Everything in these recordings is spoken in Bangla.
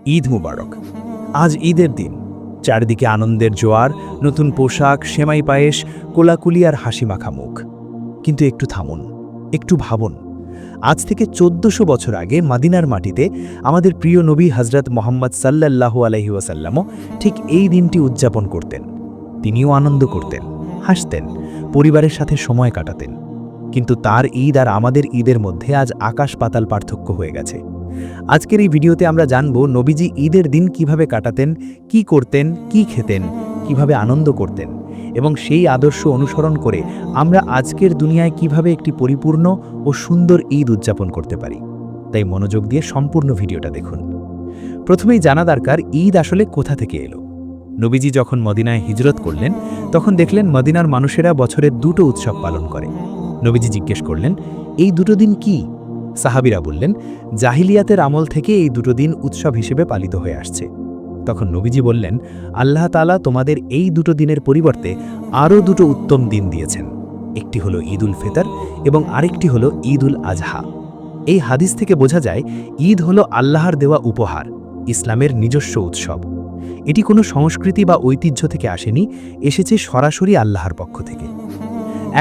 ঈদ মুবারক। আজ ঈদের দিন। চারিদিকে আনন্দের জোয়ার, নতুন পোশাক, সেমাই পায়েস, কোলাকুলি আর হাসিমাখা মুখ। কিন্তু একটু থামুন, একটু ভাবুন। আজ থেকে ১৪০০ বছর আগে মদিনার মাটিতে আমাদের প্রিয় নবী হযরত মুহাম্মদ সাল্লাল্লাহু আলাইহি ওয়াসাল্লামও ঠিক এই দিনটি উদযাপন করতেন। তিনিও আনন্দ করতেন, হাসতেন, পরিবারের সাথে সময় কাটাতেন। কিন্তু তার ঈদ আর আমাদের ঈদের মধ্যে আজ আকাশ পাতাল পার্থক্য হয়ে গেছে। আজকের এই ভিডিওতে আমরা জানব নবীজি ঈদের দিন কিভাবে কাটাতেন, কি করতেন, কি খেতেন, কিভাবে আনন্দ করতেন এবং সেই আদর্শ অনুসরণ করে আমরা আজকের দুনিয়ায় কিভাবে একটি পরিপূর্ণ ও সুন্দর ঈদ উদযাপন করতে পারি। তাই মনোযোগ দিয়ে সম্পূর্ণ ভিডিওটা দেখুন। প্রথমেই জানা দরকার ঈদ আসলে কোথা থেকে এলো। নবীজি যখন মদিনায় হিজরত করলেন তখন দেখলেন মদিনার মানুষেরা বছরে দুটো উৎসব পালন করে। নবীজি জিজ্ঞেস করলেন, এই দুটো দিন কি? সাহাবীরা বললেন, জাহিলিয়াতের আমল থেকে এই দুটো দিন উৎসব হিসেবে পালিত হয়ে আসছে। তখন নবীজি বললেন, আল্লাহ তাআলা তোমাদের এই দুটো দিনের পরিবর্তে আরও দুটো উত্তম দিন দিয়েছেন। একটি হলো ঈদ উল ফিতর এবং আরেকটি হলো ঈদ উল আজহা। এই হাদিস থেকে বোঝা যায় ঈদ হলো আল্লাহর দেওয়া উপহার, ইসলামের নিজস্ব উৎসব। এটি কোনো সংস্কৃতি বা ঐতিহ্য থেকে আসেনি, এসেছে সরাসরি আল্লাহর পক্ষ থেকে।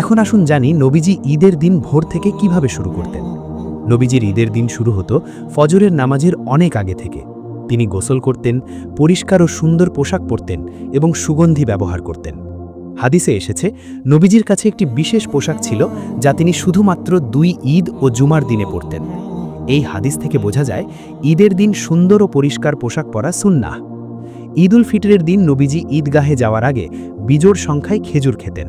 এখন আসুন জানি নবীজি ঈদের দিন ভোর থেকে কিভাবে শুরু করতেন। নবীজির ঈদের দিন শুরু হতো ফজরের নামাজের অনেক আগে থেকে। তিনি গোসল করতেন, পরিষ্কার ও সুন্দর পোশাক পরতেন এবং সুগন্ধি ব্যবহার করতেন। হাদিসে এসেছে নবীজির কাছে একটি বিশেষ পোশাক ছিল যা তিনি শুধুমাত্র ২ ঈদ ও জুমার দিনে পরতেন। এই হাদিস থেকে বোঝা যায় ঈদের দিন সুন্দর ও পরিষ্কার পোশাক পরা সুন্নাহ। ঈদ উল ফিতরের দিন নবীজি ঈদগাহে যাওয়ার আগে বিজোড় সংখ্যায় খেজুর খেতেন।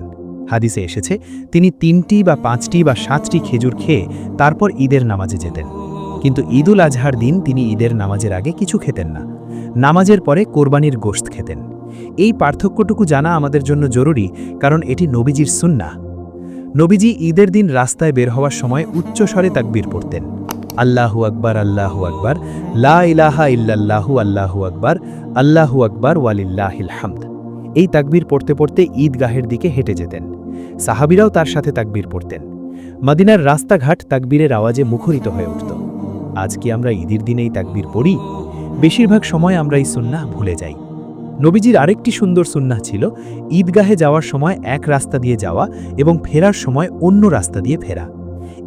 হাদিসে এসেছে তিনি ৩টি বা ৫টি বা ৭টি খেজুর খেয়ে তারপর ঈদের নামাজে যেতেন। কিন্তু ঈদ উল আজহার দিন তিনি ঈদের নামাজের আগে কিছু খেতেন না, নামাজের পরে কোরবানির গোশত খেতেন। এই পার্থক্যটুকু জানা আমাদের জন্য জরুরি, কারণ এটি নবীজির সুন্নাহ। নবীজি ঈদের দিন রাস্তায় বের হওয়ার সময় উচ্চস্বরে তাকবীর পড়তেন, আল্লাহু আকবার, আল্লাহু আকবার, লা ইলাহা ইল্লাল্লাহু, আল্লাহু আকবার, আল্লাহু আকবার ওয়ালিল্লাহিল হামদ। এই তাকবীর পড়তে পড়তে ঈদগাহের দিকে হেঁটে যেতেন। সাহাবীরাও তার সাথে তাকবীর পড়তেন। মদিনার রাস্তাঘাট তাকবীরের আওয়াজে মুখরিত হয়ে উঠত। আজ কি আমরা ঈদের দিনে এই তাকবীর পড়ি? বেশিরভাগ সময় আমরা এই সুন্নাহ ভুলে যাই। নবীজির আরেকটি সুন্দর সুন্নাহ ছিল ঈদগাহে যাওয়ার সময় এক রাস্তা দিয়ে যাওয়া এবং ফেরার সময় অন্য রাস্তা দিয়ে ফেরা।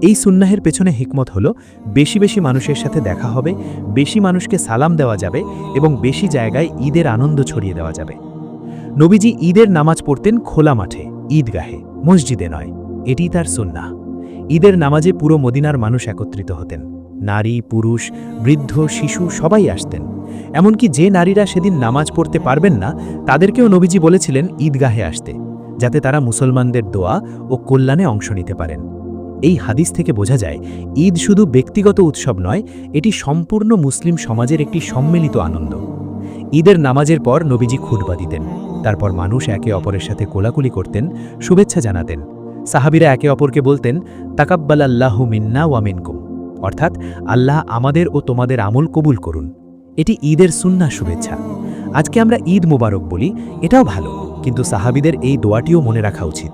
এই সুন্নাহের পেছনে হিকমত হলো বেশি বেশি মানুষের সাথে দেখা হবে, বেশি মানুষকে সালাম দেওয়া যাবে এবং বেশি জায়গায় ঈদের আনন্দ ছড়িয়ে দেওয়া যাবে। নবীজি ঈদের নামাজ পড়তেন খোলা মাঠে, ঈদগাহে, মসজিদে নয়। এটি তার সুন্নাহ। ঈদের নামাজে পুরো মদিনার মানুষ একত্রিত হতেন। নারী, পুরুষ, বৃদ্ধ, শিশু সবাই আসতেন। এমনকি যে নারীরা সেদিন নামাজ পড়তে পারবেন না তাদেরকেও নবীজি বলেছিলেন ঈদগাহে আসতে, যাতে তারা মুসলমানদের দোয়া ও কল্যাণে অংশ নিতে পারেন। এই হাদিস থেকে বোঝা যায় ঈদ শুধু ব্যক্তিগত উৎসব নয়, এটি সম্পূর্ণ মুসলিম সমাজের একটি সম্মিলিত আনন্দ। ঈদের নামাজের পর নবীজি খুতবা দিতেন। তারপর মানুষ একে অপরের সাথে কোলাকুলি করতেন, শুভেচ্ছা জানাতেন। সাহাবীরা একে অপরকে বলতেন, তাকাব্বালাল্লাহু মিন্না ওয়া মিনকুম, অর্থাৎ আল্লাহ আমাদের ও তোমাদের আমল কবুল করুন। এটি ঈদের সুন্নাহ শুভেচ্ছা। আজকে আমরা ঈদ মুবারক বলি, এটাও ভালো, কিন্তু সাহাবীদের এই দোয়াটিও মনে রাখা উচিত।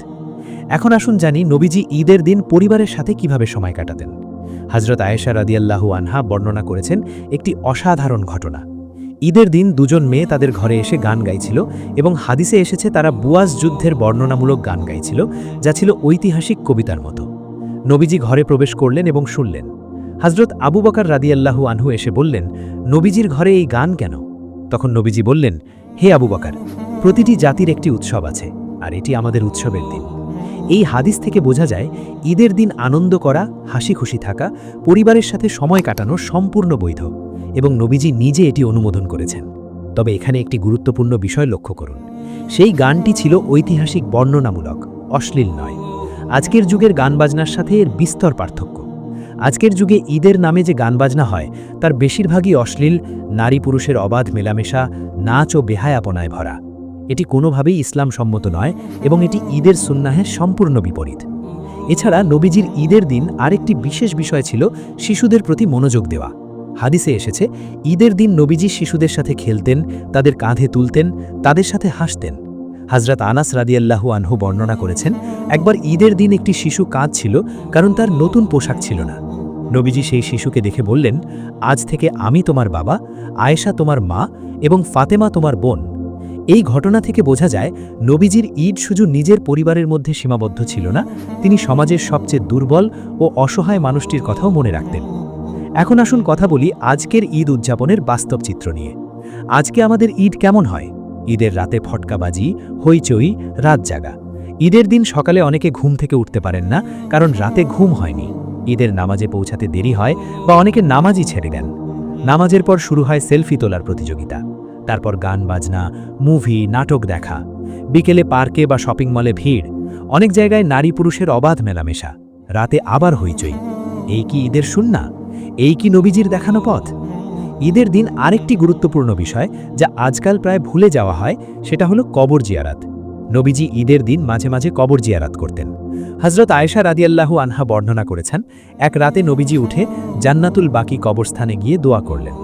এখন আসুন জানি নবীজি ঈদের দিন পরিবারের সাথে কিভাবে সময় কাটাতেন। হযরত আয়েশা রাদিয়াল্লাহু আনহা বর্ণনা করেছেন একটি অসাধারণ ঘটনা। ঈদের দিন দুজন মেয়ে তাদের ঘরে এসে গান গাইছিল এবং হাদিসে এসেছে তারা বুয়াজ যুদ্ধের বর্ণনামূলক গান গাইছিল, যা ছিল ঐতিহাসিক কবিতার মতো। নবীজি ঘরে প্রবেশ করলেন এবং শুনলেন। হযরত আবু বকর রাদিয়াল্লাহু আনহু এসে বললেন, নবীজির ঘরে এই গান কেন? তখন নবীজি বললেন, হে আবু বকর, প্রতিটি জাতির একটি উৎসব আছে, আর এটি আমাদের উৎসবের দিন। এই হাদিস থেকে বোঝা যায় ঈদের দিন আনন্দ করা, হাসি খুশি থাকা, পরিবারের সাথে সময় কাটানো সম্পূর্ণ বৈধ এবং নবীজি নিজে এটি অনুমোদন করেছেন। তবে এখানে একটি গুরুত্বপূর্ণ বিষয় লক্ষ্য করুন। সেই গানটি ছিল ঐতিহাসিক বর্ণনামূলক, অশ্লীল নয়। আজকের যুগের গান বাজনার সাথে এর বিস্তর পার্থক্য। আজকের যুগে ঈদের নামে যে গান বাজনা হয় তার বেশিরভাগই অশ্লীল, নারী পুরুষের অবাধ মেলামেশা, নাচ ও বেহায়াপনায় ভরা। এটি কোনোভাবেই ইসলাম সম্মত নয় এবং এটি ঈদের সুন্নাহের সম্পূর্ণ বিপরীত। এছাড়া নবীজির ঈদের দিন আরেকটি বিশেষ বিষয় ছিল শিশুদের প্রতি মনোযোগ দেওয়া। হাদিসে এসেছে ঈদের দিন নবীজি শিশুদের সাথে খেলতেন, তাদের কাঁধে তুলতেন, তাদের সাথে হাসতেন। হযরত আনাস রাদিয়াল্লাহু আনহু বর্ণনা করেছেন, একবার ঈদের দিন একটি শিশু কাঁদছিল কারণ তার নতুন পোশাক ছিল না। নবীজি সেই শিশুকে দেখে বললেন, আজ থেকে আমি তোমার বাবা, আয়েশা তোমার মা এবং ফাতেমা তোমার বোন। এই ঘটনা থেকে বোঝা যায় নবীজির ঈদ শুধু নিজের পরিবারের মধ্যে সীমাবদ্ধ ছিল না, তিনি সমাজের সবচেয়ে দুর্বল ও অসহায় মানুষটির কথাও মনে রাখতেন। এখন আসুন কথা বলি আজকের ঈদ উদযাপনের বাস্তব চিত্র নিয়ে। আজকে আমাদের ঈদ কেমন হয়? ঈদের রাতে ফটকাবাজি, হইচই, রাত জাগা। ঈদের দিন সকালে অনেকে ঘুম থেকে উঠতে পারেন না, কারণ রাতে ঘুম হয়নি। ঈদের নামাজে পৌঁছাতে দেরি হয় বা অনেকে নামাজই ছেড়ে দেন। নামাজের পর শুরু হয় সেলফি তোলার প্রতিযোগিতা, তারপর গান বাজনা, মুভি, নাটক দেখা। বিকেলে পার্কে বা শপিং মলে ভিড়, অনেক জায়গায় নারী পুরুষের অবাধ মেলামেশা। রাতে আবার হইচই। এই কি ঈদের সুন্নাহ? এই কি নবীজির দেখানো পথ? ঈদের দিন আরেকটি গুরুত্বপূর্ণ বিষয় যা আজকাল প্রায় ভুলে যাওয়া হয়, সেটা হলো কবর জিয়ারাত। নবীজি ঈদের দিন মাঝে মাঝে কবর জিয়ারাত করতেন। হযরত আয়েশা রাদিয়াল্লাহু আনহা বর্ণনা করেছেন, এক রাতে নবীজি উঠে জান্নাতুল বাকি কবরস্থানে গিয়ে দোয়া করলেন।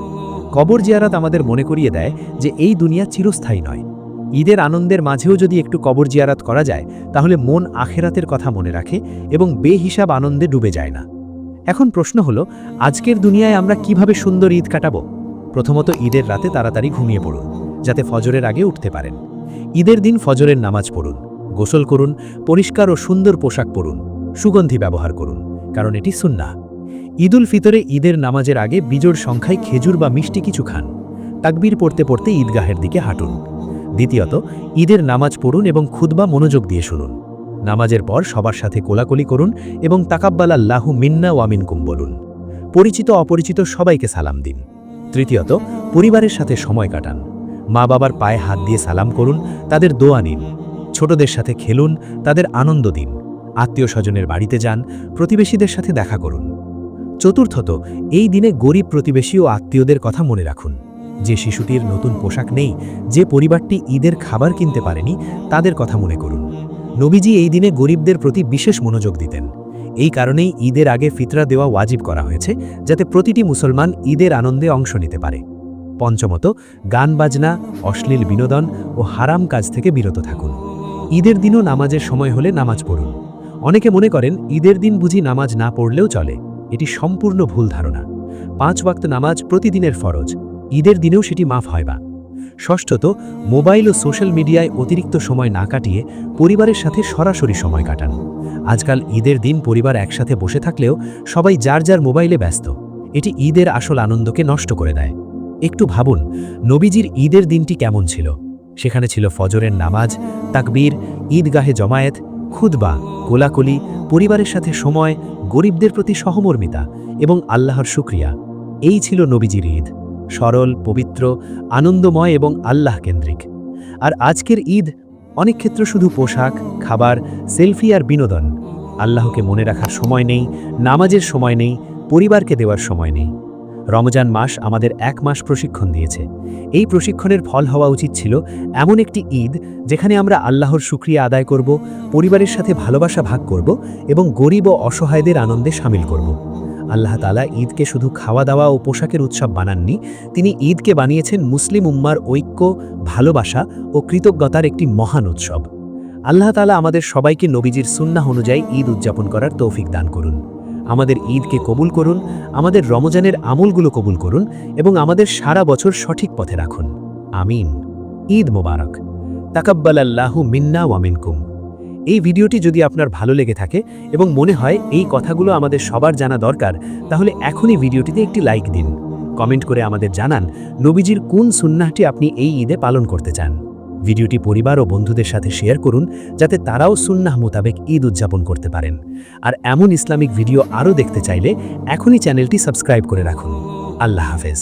কবর জিয়ারাত আমাদের মনে করিয়ে দেয় যে এই দুনিয়া চিরস্থায়ী নয়। ঈদের আনন্দের মাঝেও যদি একটু কবর জিয়ারাত করা যায়, তাহলে মন আখেরাতের কথা মনে রাখে এবং বেহিসাব আনন্দে ডুবে যায় না। এখন প্রশ্ন হলো, আজকের দুনিয়ায় আমরা কিভাবে সুন্দর ঈদ কাটাবো? প্রথমত, ঈদের রাতে তাড়াতাড়ি ঘুমিয়ে পড়ুন, যাতে ফজরের আগে উঠতে পারেন। ঈদের দিন ফজরের নামাজ পড়ুন, গোসল করুন, পরিষ্কার ও সুন্দর পোশাক পরুন, সুগন্ধি ব্যবহার করুন, কারণ এটি সুন্নাহ। ঈদুল ফিতরে ঈদের নামাজের আগে বিজোড় সংখ্যায় খেজুর বা মিষ্টি কিছু খান। তাকবীর পড়তে পড়তে ঈদগাহের দিকে হাঁটুন। দ্বিতীয়ত, ঈদের নামাজ পড়ুন এবং খুতবা মনোযোগ দিয়ে শুনুন। নামাজের পর সবার সাথে কোলাকুলি করুন এবং তাকাব্বালাল্লাহু মিন্না ওয়া মিনকুম বলুন। পরিচিত অপরিচিত সবাইকে সালাম দিন। তৃতীয়ত, পরিবারের সাথে সময় কাটান। মা বাবার পায়ে হাত দিয়ে সালাম করুন, তাদের দোয়া নিন। ছোটদের সাথে খেলুন, তাদের আনন্দ দিন। আত্মীয় স্বজনের বাড়িতে যান, প্রতিবেশীদের সাথে দেখা করুন। চতুর্থত, এই দিনে গরিব প্রতিবেশী ও আত্মীয়দের কথা মনে রাখুন। যে শিশুটির নতুন পোশাক নেই, যে পরিবারটি ঈদের খাবার কিনতে পারেনি, তাদের কথা মনে করুন। নবীজি এই দিনে গরিবদের প্রতি বিশেষ মনোযোগ দিতেন। এই কারণেই ঈদের আগে ফিতরা দেওয়া ওয়াজিব করা হয়েছে, যাতে প্রতিটি মুসলমান ঈদের আনন্দে অংশ নিতে পারে। পঞ্চমত, গান বাজনা, অশ্লীল বিনোদন ও হারাম কাজ থেকে বিরত থাকুন। ঈদের দিনও নামাজের সময় হলে নামাজ পড়ুন। অনেকে মনে করেন ঈদের দিন বুঝি নামাজ না পড়লেও চলে। এটি সম্পূর্ণ ভুল ধারণা। 5 ওয়াক্ত নামাজ প্রতিদিনের ফরজ, ঈদের দিনেও সেটি মাফ হয় না। ষষ্ঠত, মোবাইল ও সোশ্যাল মিডিয়ায় অতিরিক্ত সময় না কাটিয়ে পরিবারের সাথে সরাসরি সময় কাটান। আজকাল ঈদের দিন পরিবার একসাথে বসে থাকলেও সবাই যার যার মোবাইলে ব্যস্ত। এটি ঈদের আসল আনন্দকে নষ্ট করে দেয়। একটু ভাবুন, নবীজির ঈদের দিনটি কেমন ছিল? সেখানে ছিল ফজরের নামাজ, তাকবীর, ঈদগাহে জমায়েত, খুতবা, কোলাকুলি, পরিবারের সাথে সময়, গরিবদের প্রতি সহমর্মিতা এবং আল্লাহর শুকরিয়া। এই ছিল নবীজির ঈদ, সরল, পবিত্র, আনন্দময় এবং আল্লাহ কেন্দ্রিক। আর আজকের ঈদ অনেক ক্ষেত্রে শুধু পোশাক, খাবার, সেলফি আর বিনোদন। আল্লাহকে মনে রাখার সময় নেই, নামাজের সময় নেই, পরিবারকে দেওয়ার সময় নেই। রমজান মাস আমাদের 1 মাস প্রশিক্ষণ দিয়েছে। এই প্রশিক্ষণের ফল হওয়া উচিত ছিল এমন একটি ঈদ যেখানে আমরা আল্লাহর শুকরিয়া আদায় করব, পরিবারের সাথে ভালোবাসা ভাগ করব এবং গরিব ও অসহায়দের আনন্দে শামিল করব। আল্লাহ তাআলা ঈদকে শুধু খাওয়া দাওয়া ও পোশাকের উৎসব বানাননি, তিনি ঈদকে বানিয়েছেন মুসলিম উম্মার ঐক্য, ভালোবাসা ও কৃতজ্ঞতার একটি মহান উৎসব। আল্লাহ তাআলা আমাদের সবাইকে নবীজির সুন্নাহ অনুযায়ী ঈদ উদযাপন করার তৌফিক দান করুন। আমাদের ঈদকে কবুল করুন, আমাদের রমজানের আমলগুলো কবুল করুন এবং আমাদের সারা বছর সঠিক পথে রাখুন। আমিন। ঈদ মোবারক। তাকাব্বালাল্লাহু মিন্না ওয়া মিনকুম। এই ভিডিওটি যদি আপনার ভালো লেগে থাকে এবং মনে হয় এই কথাগুলো আমাদের সবার জানা দরকার, তাহলে এখনই ভিডিওটিতে একটি লাইক দিন। কমেন্ট করে আমাদের জানান নবীজির কোন সুন্নাহটি আপনি এই ঈদে পালন করতে চান। ভিডিওটি পরিবার ও বন্ধুদের সাথে শেয়ার করুন, যাতে তারাও সুন্নাহ মোতাবেক ঈদ উদযাপন করতে পারেন। আর এমন ইসলামিক ভিডিও আরও দেখতে চাইলে এখনই চ্যানেলটি সাবস্ক্রাইব করে রাখুন। আল্লাহ হাফেজ।